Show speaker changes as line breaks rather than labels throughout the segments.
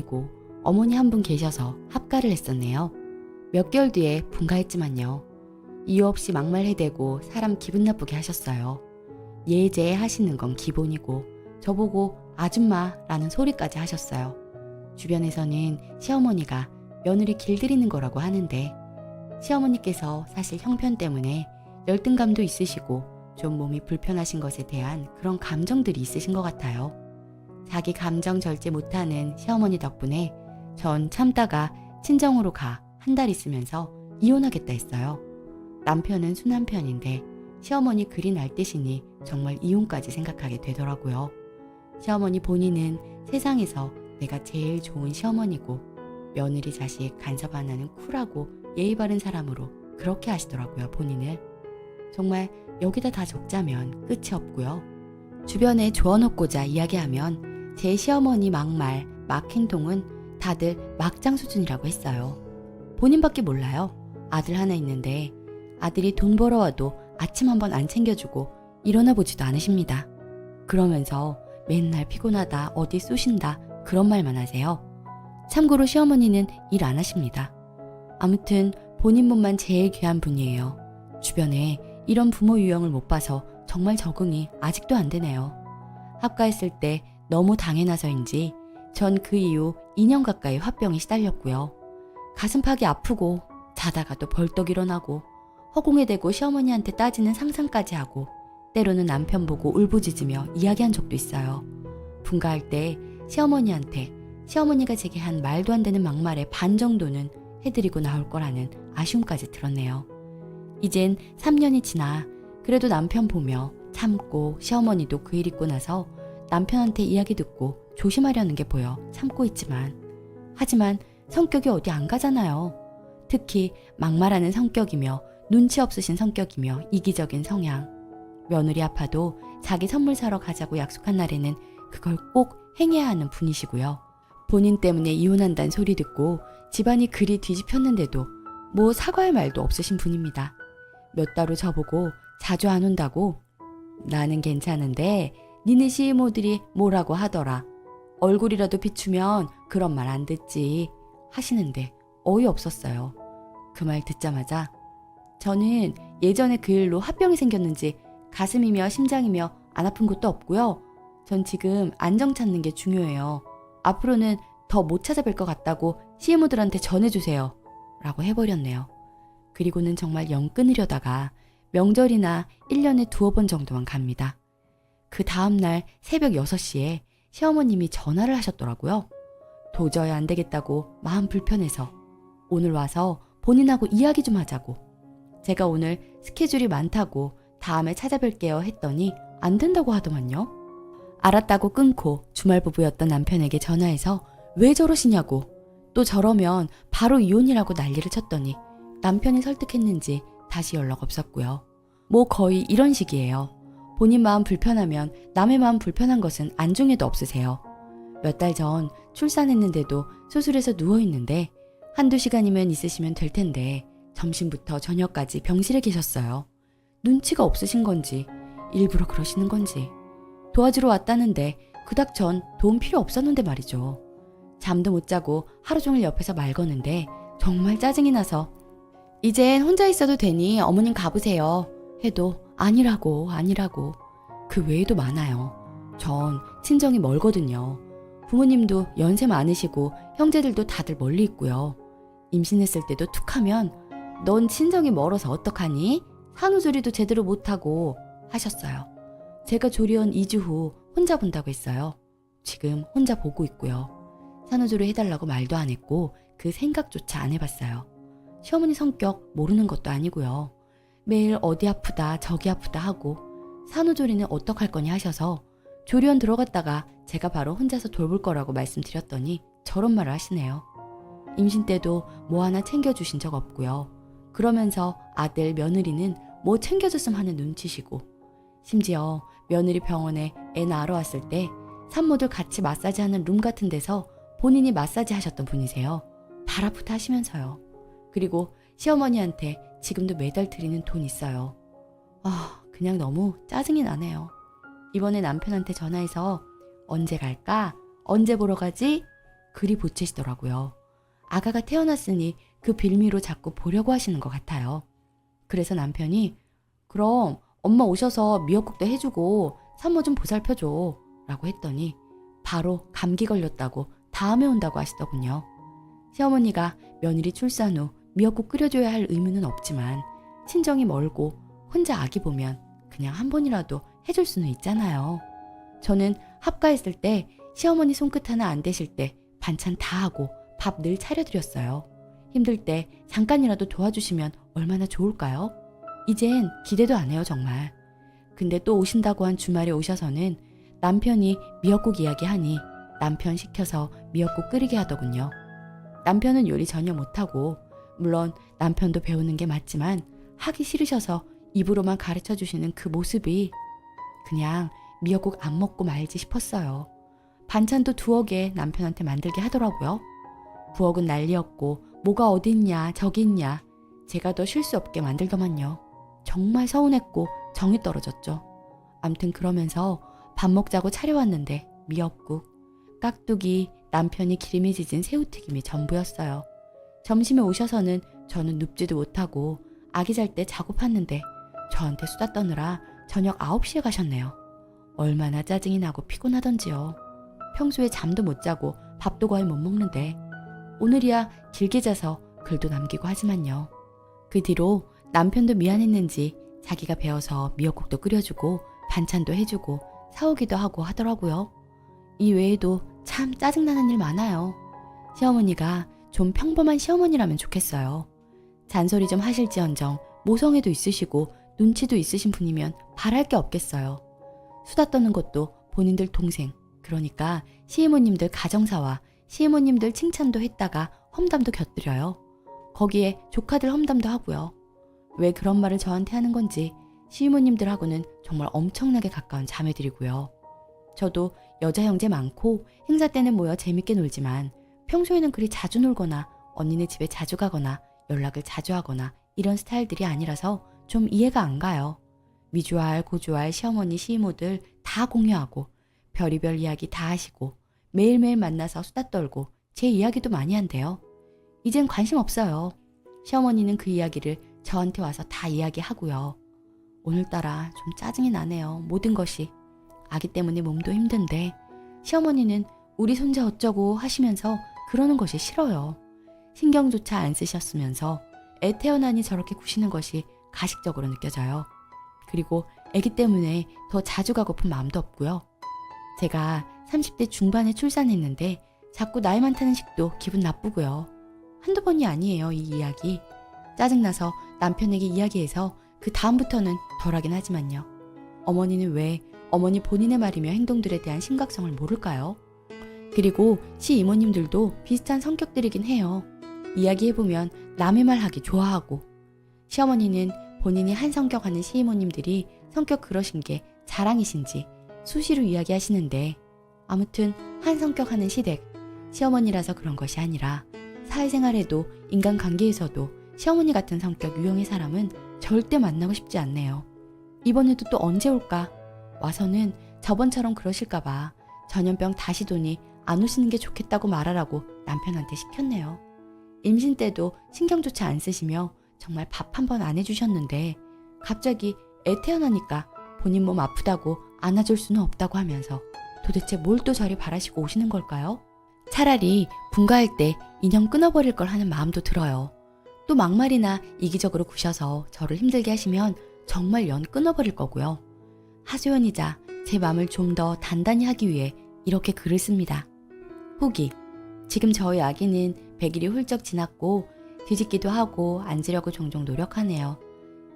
그리고 어머니 한 분 계셔서 합가를 했었네요. 몇 개월 뒤에 분가했지만요. 이유 없이 막말해대고 사람 기분 나쁘게 하셨어요. 예제 하시는 건 기본이고 저보고 아줌마라는 소리까지 하셨어요. 주변에서는 시어머니가 며느리 길들이는 거라고 하는데 시어머니께서 사실 형편 때문에 열등감도 있으시고 좀 몸이 불편하신 것에 대한 그런 감정들이 있으신 것 같아요. 자기 감정 절제 못하는 시어머니 덕분에 전 참다가 친정으로 가 한 달 있으면서 이혼하겠다 했어요. 남편은 순한편인데 시어머니 글이 날듯이니 정말 이혼까지 생각하게 되더라고요. 시어머니 본인은 세상에서 내가 제일 좋은 시어머니고 며느리 자식 간섭 안 하는 쿨하고 예의 바른 사람으로 그렇게 하시더라고요, 본인을. 정말 여기다 다 적자면 끝이 없고요. 주변에 조언없고자 이야기하면 제 시어머니 막말, 막행동은 다들 막장 수준이라고 했어요. 본인밖에 몰라요. 아들 하나 있는데 아들이 돈 벌어와도 아침 한번 안 챙겨주고 일어나 보지도 않으십니다. 그러면서 맨날 피곤하다, 어디 쑤신다 그런 말만 하세요. 참고로 시어머니는 일 안 하십니다. 아무튼 본인 몸만 제일 귀한 분이에요. 주변에 이런 부모 유형을 못 봐서 정말 적응이 아직도 안 되네요. 합가했을 때 너무 당해나서인지 전 그 이후 2년 가까이 화병에 시달렸고요. 가슴팍이 아프고 자다가 또 벌떡 일어나고 허공에 대고 시어머니한테 따지는 상상까지 하고 때로는 남편 보고 울부짖으며 이야기한 적도 있어요. 분가할 때 시어머니한테 시어머니가 제게 한 말도 안 되는 막말의 반 정도는 해드리고 나올 거라는 아쉬움까지 들었네요. 이젠 3년이 지나 그래도 남편 보며 참고 시어머니도 그 일 있고 나서 남편한테 이야기 듣고 조심하려는 게 보여 참고 있지만 하지만 성격이 어디 안 가잖아요. 특히 막말하는 성격이며 눈치 없으신 성격이며 이기적인 성향. 며느리 아파도 자기 선물 사러 가자고 약속한 날에는 그걸 꼭 행해야 하는 분이시고요. 본인 때문에 이혼한다는 소리 듣고 집안이 그리 뒤집혔는데도 뭐 사과할 말도 없으신 분입니다. 몇 달 후 저보고 자주 안 온다고 나는 괜찮은데 니네 시이모들이 뭐라고 하더라. 얼굴이라도 비추면 그런 말 안 듣지 하시는데 어이없었어요. 그 말 듣자마자 저는 예전에 그 일로 화병이 생겼는지 가슴이며 심장이며 안 아픈 것도 없고요. 전 지금 안정 찾는 게 중요해요. 앞으로는 더 못 찾아뵐 것 같다고 시이모들한테 전해주세요. 라고 해버렸네요. 그리고는 정말 영 끊으려다가 명절이나 1년에 2번 정도만 갑니다. 그 다음날 새벽 6시에 시어머님이 전화를 하셨더라고요. 도저히 안 되겠다고 마음 불편해서 오늘 와서 본인하고 이야기 좀 하자고. 제가 오늘 스케줄이 많다고 다음에 찾아뵐게요 했더니 안 된다고 하더만요. 알았다고 끊고 주말 부부였던 남편에게 전화해서 왜 저러시냐고 또 저러면 바로 이혼이라고 난리를 쳤더니 남편이 설득했는지 다시 연락 없었고요. 뭐 거의 이런 식이에요. 본인 마음 불편하면 남의 마음 불편한 것은 안중에도 없으세요. 몇 달 전 출산했는데도 수술해서 누워있는데 한두 시간이면 있으시면 될 텐데 점심부터 저녁까지 병실에 계셨어요. 눈치가 없으신 건지 일부러 그러시는 건지 도와주러 왔다는데 그닥 전 도움 필요 없었는데 말이죠. 잠도 못 자고 하루 종일 옆에서 말 거는데 정말 짜증이 나서 이젠 혼자 있어도 되니 어머님 가보세요 해도 아니라고 그 외에도 많아요. 전 친정이 멀거든요. 부모님도 연세 많으시고 형제들도 다들 멀리 있고요. 임신했을 때도 툭하면 넌 친정이 멀어서 어떡하니? 산후조리도 제대로 못하고 하셨어요. 제가 조리원 2주 후 혼자 본다고 했어요. 지금 혼자 보고 있고요. 산후조리 해달라고 말도 안 했고 그 생각조차 안 해봤어요. 시어머니 성격 모르는 것도 아니고요. 매일 어디 아프다 저기 아프다 하고 산후조리는 어떡할 거니 하셔서 조리원 들어갔다가 제가 바로 혼자서 돌볼 거라고 말씀드렸더니 저런 말을 하시네요. 임신 때도 뭐 하나 챙겨주신 적 없고요. 그러면서 아들 며느리는 뭐 챙겨줬음 하는 눈치시고 심지어 며느리 병원에 애 낳으러 왔을 때 산모들 같이 마사지하는 룸 같은 데서 본인이 마사지 하셨던 분이세요. 발 아프다 하시면서요. 그리고 시어머니한테 지금도 매달 드리는 돈 있어요. 그냥 너무 짜증이 나네요. 이번에 남편한테 전화해서 언제 갈까? 언제 보러 가지? 그리 보채시더라고요. 아가가 태어났으니 그 빌미로 자꾸 보려고 하시는 것 같아요. 그래서 남편이 그럼 엄마 오셔서 미역국도 해주고 산모 좀 보살펴줘 라고 했더니 바로 감기 걸렸다고 다음에 온다고 하시더군요. 시어머니가 며느리 출산 후 미역국 끓여줘야 할 의무는 없지만 친정이 멀고 혼자 아기 보면 그냥 한 번이라도 해줄 수는 있잖아요. 저는 합가했을 때 시어머니 손끝 하나 안 대실 때 반찬 다 하고 밥 늘 차려드렸어요. 힘들 때 잠깐이라도 도와주시면 얼마나 좋을까요? 이젠 기대도 안 해요, 정말. 근데 또 오신다고 한 주말에 오셔서는 남편이 미역국 이야기하니 남편 시켜서 미역국 끓이게 하더군요. 남편은 요리 전혀 못하고 물론 남편도 배우는 게 맞지만 하기 싫으셔서 입으로만 가르쳐 주시는 그 모습이 그냥 미역국 안 먹고 말지 싶었어요. 반찬도 2억에 남편한테 만들게 하더라고요. 부엌은 난리였고 뭐가 어디 있냐 저기 있냐 제가 더 쉴 수 없게 만들더만요. 정말 서운했고 정이 떨어졌죠. 암튼 그러면서 밥 먹자고 차려왔는데 미역국, 깍두기, 남편이 기름이 지진 새우튀김이 전부였어요. 점심에 오셔서는 저는 눕지도 못하고 아기 잘 때 자고 팠는데 저한테 수다 떠느라 저녁 9시에 가셨네요. 얼마나 짜증이 나고 피곤하던지요. 평소에 잠도 못 자고 밥도 거의 못 먹는데 오늘이야 길게 자서 글도 남기고 하지만요. 그 뒤로 남편도 미안했는지 자기가 배워서 미역국도 끓여주고 반찬도 해주고 사오기도 하고 하더라고요. 이 외에도 참 짜증나는 일 많아요. 시어머니가 좀 평범한 시어머니라면 좋겠어요. 잔소리 좀 하실지언정 모성애도 있으시고 눈치도 있으신 분이면 바랄 게 없겠어요. 수다 떠는 것도 본인들 동생, 그러니까 시이모님들 가정사와 시이모님들 칭찬도 했다가 험담도 곁들여요. 거기에 조카들 험담도 하고요. 왜 그런 말을 저한테 하는 건지 시이모님들하고는 정말 엄청나게 가까운 자매들이고요. 저도 여자 형제 많고 행사 때는 모여 재밌게 놀지만 평소에는 그리 자주 놀거나 언니네 집에 자주 가거나 연락을 자주 하거나 이런 스타일들이 아니라서 좀 이해가 안 가요. 미주알, 고주알, 시어머니, 시이모들 다 공유하고 별의별 이야기 다 하시고 매일매일 만나서 수다 떨고 제 이야기도 많이 한대요. 이젠 관심 없어요. 시어머니는 그 이야기를 저한테 와서 다 이야기하고요. 오늘따라 좀 짜증이 나네요. 모든 것이. 아기 때문에 몸도 힘든데 시어머니는 우리 손자 어쩌고 하시면서 그러는 것이 싫어요. 신경조차 안 쓰셨으면서 애 태어나니 저렇게 구시는 것이 가식적으로 느껴져요. 그리고 아기 때문에 더 자주 가고픈 마음도 없고요. 제가 30대 중반에 출산했는데 자꾸 나이 많다는 식도 기분 나쁘고요. 한두 번이 아니에요, 이 이야기. 짜증나서 남편에게 이야기해서 그 다음부터는 덜하긴 하지만요. 어머니는 왜 어머니 본인의 말이며 행동들에 대한 심각성을 모를까요? 그리고 시이모님들도 비슷한 성격들이긴 해요. 이야기해보면 남의 말 하기 좋아하고 시어머니는 본인이 한 성격하는 시이모님들이 성격 그러신 게 자랑이신지 수시로 이야기하시는데 아무튼 한 성격하는 시댁 시어머니라서 그런 것이 아니라 사회생활에도 인간관계에서도 시어머니 같은 성격 유형의 사람은 절대 만나고 싶지 않네요. 이번에도 또 언제 올까? 와서는 저번처럼 그러실까봐 전염병 다시 도니 안 오시는 게 좋겠다고 말하라고 남편한테 시켰네요. 임신 때도 신경조차 안 쓰시며 정말 밥 한 번 안 해주셨는데 갑자기 애 태어나니까 본인 몸 아프다고 안아줄 수는 없다고 하면서 도대체 뭘 또 저리 바라시고 오시는 걸까요? 차라리 분가할 때 인연 끊어버릴 걸 하는 마음도 들어요. 또 막말이나 이기적으로 구셔서 저를 힘들게 하시면 정말 연 끊어버릴 거고요. 하소연이자 제 마음을 좀 더 단단히 하기 위해 이렇게 글을 씁니다. 후기. 지금 저희 아기는 100일이 훌쩍 지났고 뒤집기도 하고 앉으려고 종종 노력하네요.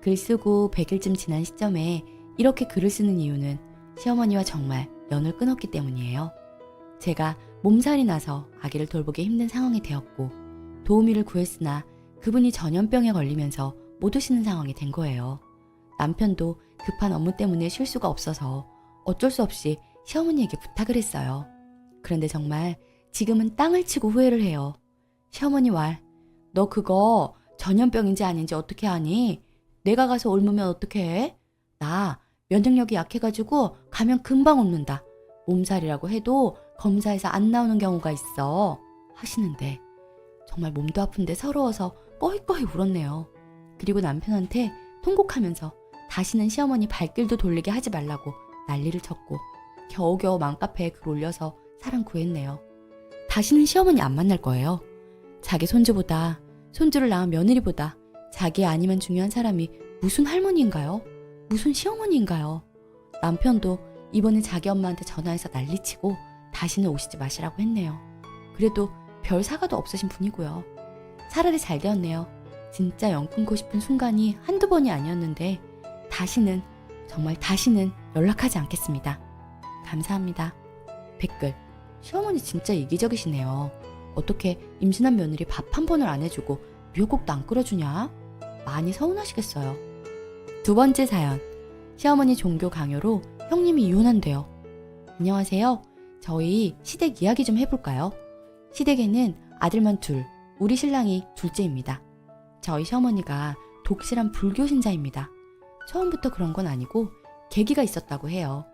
글 쓰고 100일쯤 지난 시점에 이렇게 글을 쓰는 이유는 시어머니와 정말 연을 끊었기 때문이에요. 제가 몸살이 나서 아기를 돌보기 힘든 상황이 되었고 도우미를 구했으나 그분이 전염병에 걸리면서 못 오시는 상황이 된 거예요. 남편도 급한 업무 때문에 쉴 수가 없어서 어쩔 수 없이 시어머니에게 부탁을 했어요. 그런데 정말 지금은 땅을 치고 후회를 해요. 시어머니 말, 너 그거 전염병인지 아닌지 어떻게 아니? 내가 가서 옮으면 어떻게 해? 나 면역력이 약해가지고 가면 금방 옮는다. 몸살이라고 해도 검사에서 안 나오는 경우가 있어. 하시는데 정말 몸도 아픈데 서러워서 꺼이꺼이 울었네요. 그리고 남편한테 통곡하면서 다시는 시어머니 발길도 돌리게 하지 말라고 난리를 쳤고 겨우겨우 맘카페에 글 올려서 사랑 구했네요. 다시는 시어머니 안 만날 거예요. 자기 손주보다, 손주를 낳은 며느리보다 자기 아니면 중요한 사람이 무슨 할머니인가요? 무슨 시어머니인가요? 남편도 이번에 자기 엄마한테 전화해서 난리치고 다시는 오시지 마시라고 했네요. 그래도 별 사과도 없으신 분이고요. 차라리 잘 되었네요. 진짜 영 끊고 싶은 순간이 한두 번이 아니었는데 다시는, 정말 다시는 연락하지 않겠습니다. 감사합니다. 댓글: 시어머니 진짜 이기적이시네요. 어떻게 임신한 며느리 밥 한 번을 안 해주고 미역국도 안 끓여주냐? 많이 서운하시겠어요. 두 번째 사연. 시어머니 종교 강요로 형님이 이혼한대요. 안녕하세요. 저희 시댁 이야기 좀 해볼까요? 시댁에는 아들만 둘, 우리 신랑이 둘째입니다. 저희 시어머니가 독실한 불교 신자입니다. 처음부터 그런 건 아니고 계기가 있었다고 해요.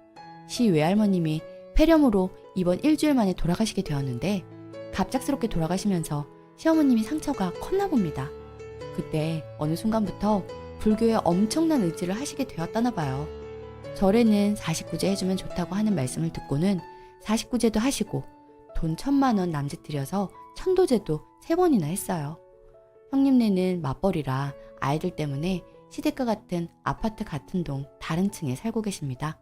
시 외할머님이 폐렴으로 이번 일주일 만에 돌아가시게 되었는데 갑작스럽게 돌아가시면서 시어머님이 상처가 컸나 봅니다. 그때 어느 순간부터 불교에 엄청난 의지를 하시게 되었다나 봐요. 절에는 49제 해주면 좋다고 하는 말씀을 듣고는 49제도 하시고 돈 1,000만 원 남짓 들여서 천도제도 3번이나 했어요. 형님네는 맞벌이라 아이들 때문에 시댁과 같은 아파트 같은 동 다른 층에 살고 계십니다.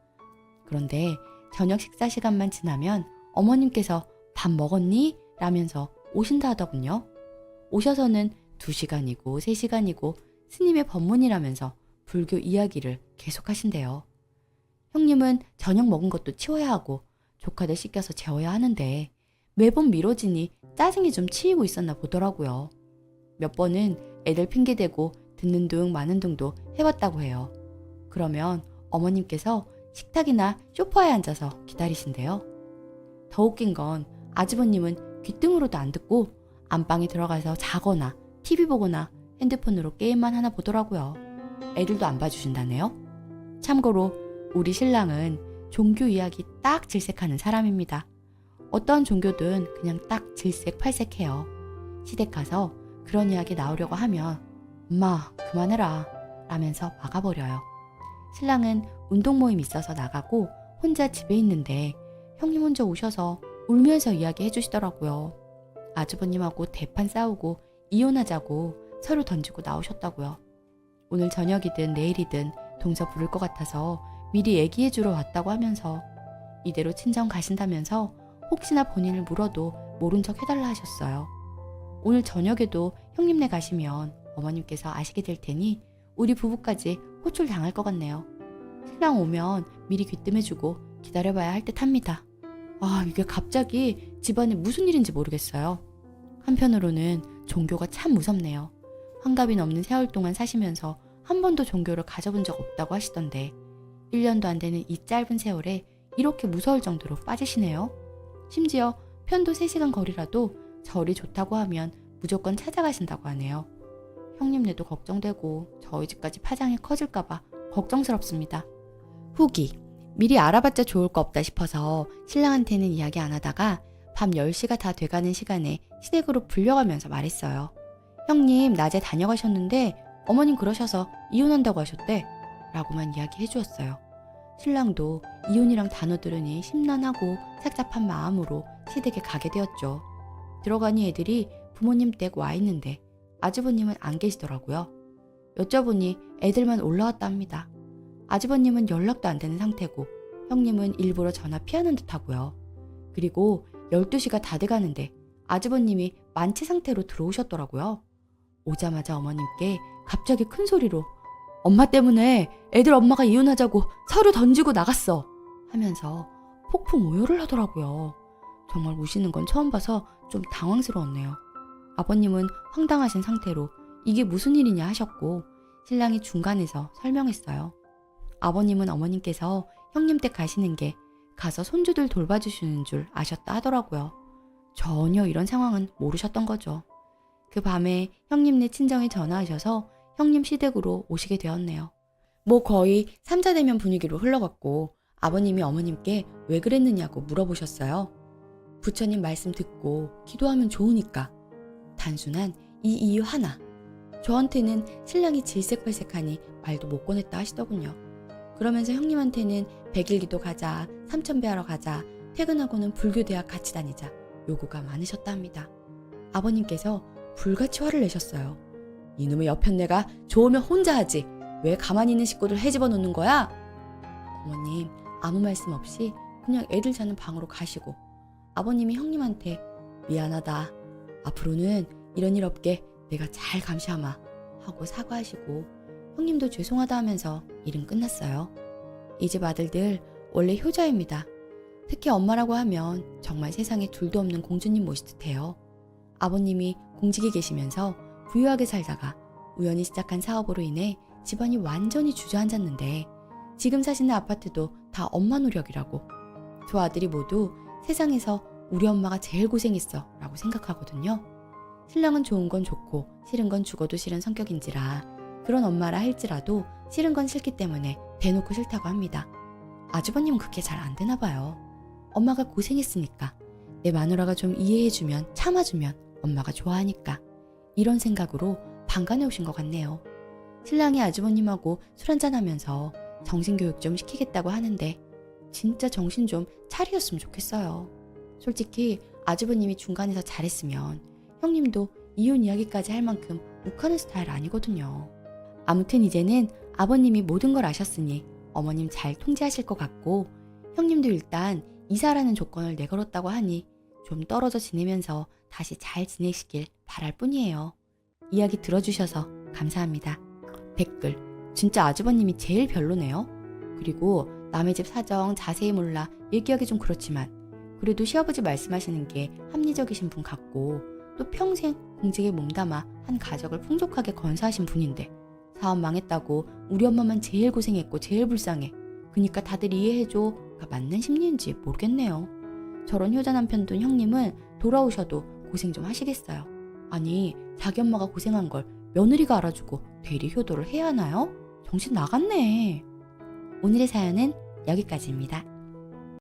그런데 저녁 식사 시간만 지나면 어머님께서 밥 먹었니? 라면서 오신다 하더군요. 오셔서는 2시간이고 3시간이고 스님의 법문이라면서 불교 이야기를 계속 하신대요. 형님은 저녁 먹은 것도 치워야 하고 조카들 씻겨서 재워야 하는데 매번 미뤄지니 짜증이 좀 치이고 있었나 보더라고요. 몇 번은 애들 핑계대고 듣는 둥 마는 둥도 해봤다고 해요. 그러면 어머님께서 식탁이나 소파에 앉아서 기다리신대요. 더 웃긴 건 아주버님은 귀등으로도 안 듣고 안방에 들어가서 자거나 TV 보거나 핸드폰으로 게임만 하나 보더라고요. 애들도 안 봐주신다네요. 참고로 우리 신랑은 종교 이야기 딱 질색하는 사람입니다. 어떠한 종교든 그냥 딱 질색팔색해요. 시댁 가서 그런 이야기 나오려고 하면 엄마 그만해라 라면서 막아버려요. 신랑은 운동 모임 있어서 나가고 혼자 집에 있는데 형님 혼자 오셔서 울면서 이야기해 주시더라고요. 아주버님하고 대판 싸우고 이혼하자고 서류 던지고 나오셨다고요. 오늘 저녁이든 내일이든 동서 부를 것 같아서 미리 얘기해 주러 왔다고 하면서 이대로 친정 가신다면서 혹시나 본인을 물어도 모른 척 해달라 하셨어요. 오늘 저녁에도 형님네 가시면 어머님께서 아시게 될 테니 우리 부부까지 호출 당할 것 같네요. 신랑 오면 미리 귀뜸해주고 기다려봐야 할 듯 합니다. 아, 이게 갑자기 집안에 무슨 일인지 모르겠어요. 한편으로는 종교가 참 무섭네요. 환갑이 넘는 세월 동안 사시면서 한 번도 종교를 가져본 적 없다고 하시던데 1년도 안 되는 이 짧은 세월에 이렇게 무서울 정도로 빠지시네요. 심지어 편도 3시간 거리라도 절이 좋다고 하면 무조건 찾아가신다고 하네요. 형님네도 걱정되고 저희 집까지 파장이 커질까봐 걱정스럽습니다. 후기: 미리 알아봤자 좋을 거 없다 싶어서 신랑한테는 이야기 안 하다가 밤 10시가 다 돼가는 시간에 시댁으로 불려가면서 말했어요. 형님 낮에 다녀가셨는데 어머님 그러셔서 이혼한다고 하셨대 라고만 이야기해 주었어요. 신랑도 이혼이랑 단어 들으니 심란하고 착잡한 마음으로 시댁에 가게 되었죠. 들어가니 애들이 부모님 댁 와 있는데 아주버님은 안 계시더라고요. 여쭤보니 애들만 올라왔다 합니다. 아주버님은 연락도 안 되는 상태고 형님은 일부러 전화 피하는 듯 하고요. 그리고 12시가 다 돼가는데 아주버님이 만취 상태로 들어오셨더라고요. 오자마자 어머님께 갑자기 큰 소리로 엄마 때문에 애들 엄마가 이혼하자고 서류 던지고 나갔어 하면서 폭풍 오열을 하더라고요. 정말 우시는 건 처음 봐서 좀 당황스러웠네요. 아버님은 황당하신 상태로 이게 무슨 일이냐 하셨고 신랑이 중간에서 설명했어요. 아버님은 어머님께서 형님 댁 가시는 게 가서 손주들 돌봐주시는 줄 아셨다 하더라고요. 전혀 이런 상황은 모르셨던 거죠. 그 밤에 형님네 친정에 전화하셔서 형님 시댁으로 오시게 되었네요. 뭐 거의 3자 대면 분위기로 흘러갔고 아버님이 어머님께 왜 그랬느냐고 물어보셨어요. 부처님 말씀 듣고 기도하면 좋으니까. 단순한 이 이유 하나. 저한테는 신랑이 질색팔색하니 말도 못 꺼냈다 하시더군요. 그러면서 형님한테는 100일 기도 가자, 3000배 하러 가자, 퇴근하고는 불교 대학 같이 다니자 요구가 많으셨다 합니다. 아버님께서 불같이 화를 내셨어요. 이놈의 여편네가 좋으면 혼자 하지 왜 가만히 있는 식구들 헤집어 놓는 거야? 어머님 아무 말씀 없이 그냥 애들 자는 방으로 가시고 아버님이 형님한테 미안하다. 앞으로는 이런 일 없게 내가 잘 감시하마 하고 사과하시고 형님도 죄송하다 하면서 일은 끝났어요. 이 집 아들들 원래 효자입니다. 특히 엄마라고 하면 정말 세상에 둘도 없는 공주님 모시듯해요. 아버님이 공직에 계시면서 부유하게 살다가 우연히 시작한 사업으로 인해 집안이 완전히 주저앉았는데 지금 사시는 아파트도 다 엄마 노력이라고. 두 아들이 모두 세상에서 우리 엄마가 제일 고생했어 라고 생각하거든요. 신랑은 좋은 건 좋고 싫은 건 죽어도 싫은 성격인지라 그런 엄마라 할지라도 싫은 건 싫기 때문에 대놓고 싫다고 합니다. 아주버님은 그게 잘 안 되나 봐요. 엄마가 고생했으니까 내 마누라가 좀 이해해주면 참아주면 엄마가 좋아하니까 이런 생각으로 방간해 오신 것 같네요. 신랑이 아주버님하고 술 한잔하면서 정신교육 좀 시키겠다고 하는데 진짜 정신 좀 차리셨으면 좋겠어요. 솔직히 아주버님이 중간에서 잘했으면 형님도 이혼 이야기까지 할 만큼 욱하는 스타일 아니거든요. 아무튼 이제는 아버님이 모든 걸 아셨으니 어머님 잘 통제하실 것 같고 형님도 일단 이사라는 조건을 내걸었다고 하니 좀 떨어져 지내면서 다시 잘 지내시길 바랄 뿐이에요. 이야기 들어주셔서 감사합니다. 댓글 진짜 아주버님이 제일 별로네요. 그리고 남의 집 사정 자세히 몰라 얘기하기 좀 그렇지만 그래도 시아버지 말씀하시는 게 합리적이신 분 같고 또 평생 공직에 몸담아 한 가족을 풍족하게 건사하신 분인데 사업 망했다고 우리 엄마만 제일 고생했고 제일 불쌍해. 그니까 다들 이해해줘가 맞는 심리인지 모르겠네요. 저런 효자 남편 둔 형님은 돌아오셔도 고생 좀 하시겠어요. 아니 자기 엄마가 고생한 걸 며느리가 알아주고 대리 효도를 해야 하나요? 정신 나갔네. 오늘의 사연은 여기까지입니다.